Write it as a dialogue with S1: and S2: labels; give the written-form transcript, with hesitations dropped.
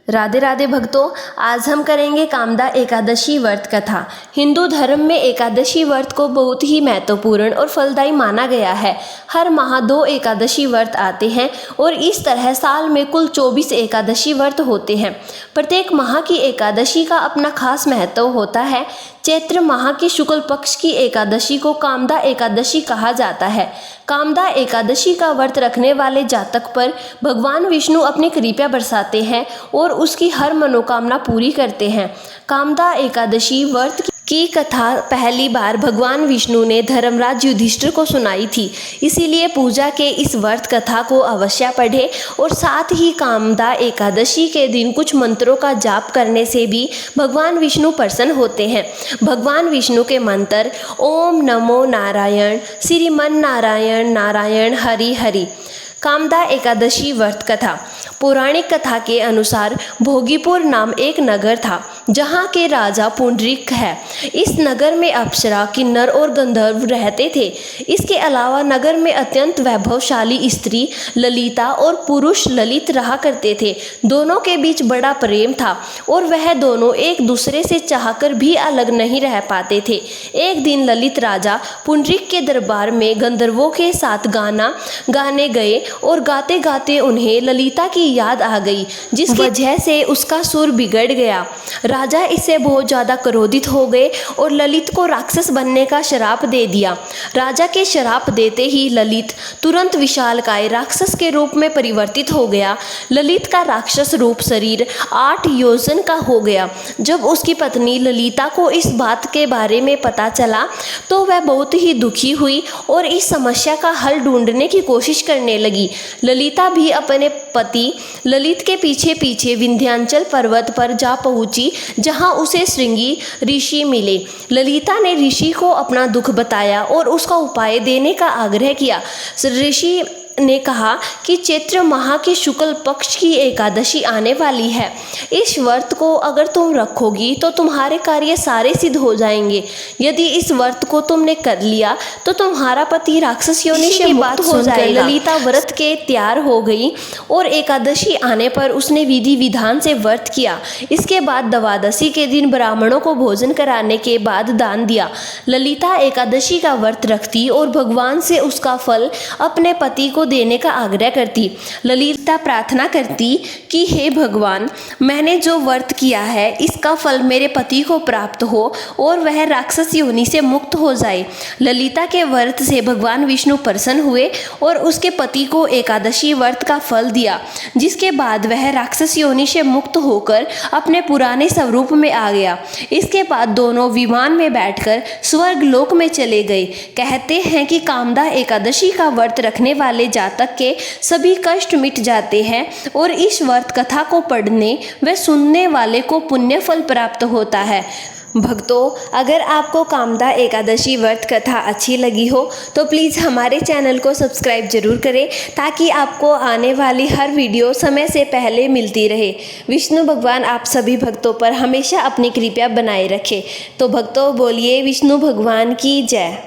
S1: राधे राधे भक्तों, आज हम करेंगे कामदा एकादशी व्रत कथा। हिंदू धर्म में एकादशी व्रत को बहुत ही महत्वपूर्ण और फलदायी माना गया है। हर माह 2 एकादशी व्रत आते हैं और इस तरह साल में कुल 24 एकादशी व्रत होते हैं। प्रत्येक माह की एकादशी का अपना खास महत्व होता है। चैत्र माह की शुक्ल पक्ष की एकादशी को कामदा एकादशी कहा जाता है। कामदा एकादशी का व्रत रखने वाले जातक पर भगवान विष्णु अपनी कृपा बरसाते हैं और उसकी हर मनोकामना पूरी करते हैं। कामदा एकादशी व्रत की कथा पहली बार भगवान विष्णु ने धर्मराज युधिष्ठिर को सुनाई थी, इसीलिए पूजा के इस व्रत कथा को अवश्य पढ़ें और साथ ही कामदा एकादशी के दिन कुछ मंत्रों का जाप करने से भी भगवान विष्णु प्रसन्न होते हैं। भगवान विष्णु के मंत्र ओम नमो नारायण, श्रीमन नारायण नारायण हरि हरि। कामदा एकादशी व्रत कथा। पौराणिक कथा के अनुसार भोगीपुर नाम एक नगर था, जहाँ के राजा पुंडरीक है। इस नगर में अप्सरा, किन्नर और गंधर्व रहते थे। इसके अलावा नगर में अत्यंत वैभवशाली स्त्री ललिता और पुरुष ललित रहा करते थे। दोनों के बीच बड़ा प्रेम था और वह दोनों एक दूसरे से चाहकर भी अलग नहीं रह पाते थे। एक दिन ललित राजा पुंडरीक के दरबार में गंधर्वों के साथ गाना गाने गए और गाते गाते उन्हें ललिता की याद आ गई, जिस वजह से उसका सुर बिगड़ गया। राजा इससे बहुत ज़्यादा क्रोधित हो गए और ललित को राक्षस बनने का श्राप दे दिया। राजा के श्राप देते ही ललित तुरंत विशालकाय राक्षस के रूप में परिवर्तित हो गया। ललित का राक्षस रूप शरीर 8 योजन का हो गया। जब उसकी पत्नी ललिता को इस बात के बारे में पता चला तो वह बहुत ही दुखी हुई और इस समस्या का हल ढूंढने की कोशिश करने लगी। ललिता भी अपने पति ललित के पीछे पीछे विंध्याचल पर्वत पर जा पहुंची, जहां उसे श्रृंगी ऋषि मिले। ललिता ने ऋषि को अपना दुख बताया और उसका उपाय देने का आग्रह किया। ऋषि ने कहा कि चैत्र माह की शुक्ल पक्ष की एकादशी आने वाली है। इस व्रत को अगर तुम रखोगी तो तुम्हारे कार्य सारे सिद्ध हो जाएंगे। यदि इस व्रत को तुमने कर लिया तो तुम्हारा पति राक्षस योनि से मुक्त हो जाएगा। ललिता व्रत के तैयार हो गई और एकादशी आने पर उसने विधि विधान से व्रत किया। इसके बाद द्वादशी के दिन ब्राह्मणों को भोजन कराने के बाद दान दिया। ललिता एकादशी का व्रत रखती और भगवान से उसका फल अपने पति को देने का आग्रह करती। ललिता प्रार्थना करती कि हे भगवान, मैंने जो व्रत किया है इसका फल मेरे पति को प्राप्त हो और वह राक्षस योनि से मुक्त हो जाए। ललिता के व्रत से भगवान विष्णु प्रसन्न हुए और उसके पति को एकादशी व्रत का फल दिया, जिसके बाद वह राक्षस योनि से मुक्त होकर अपने पुराने स्वरूप में आ गया। इसके बाद दोनों विमान में बैठकर स्वर्ग लोक में चले गए। कहते हैं कि कामदा एकादशी का व्रत रखने वाले जातक के सभी कष्ट मिट जाते हैं और इस व्रत कथा को पढ़ने व सुनने वाले को पुण्य फल प्राप्त होता है। भक्तों, अगर आपको कामदा एकादशी व्रत कथा अच्छी लगी हो तो प्लीज़ हमारे चैनल को सब्सक्राइब जरूर करें, ताकि आपको आने वाली हर वीडियो समय से पहले मिलती रहे। विष्णु भगवान आप सभी भक्तों पर हमेशा अपनी कृपा बनाए रखे। तो भक्तों, बोलिए विष्णु भगवान की जय।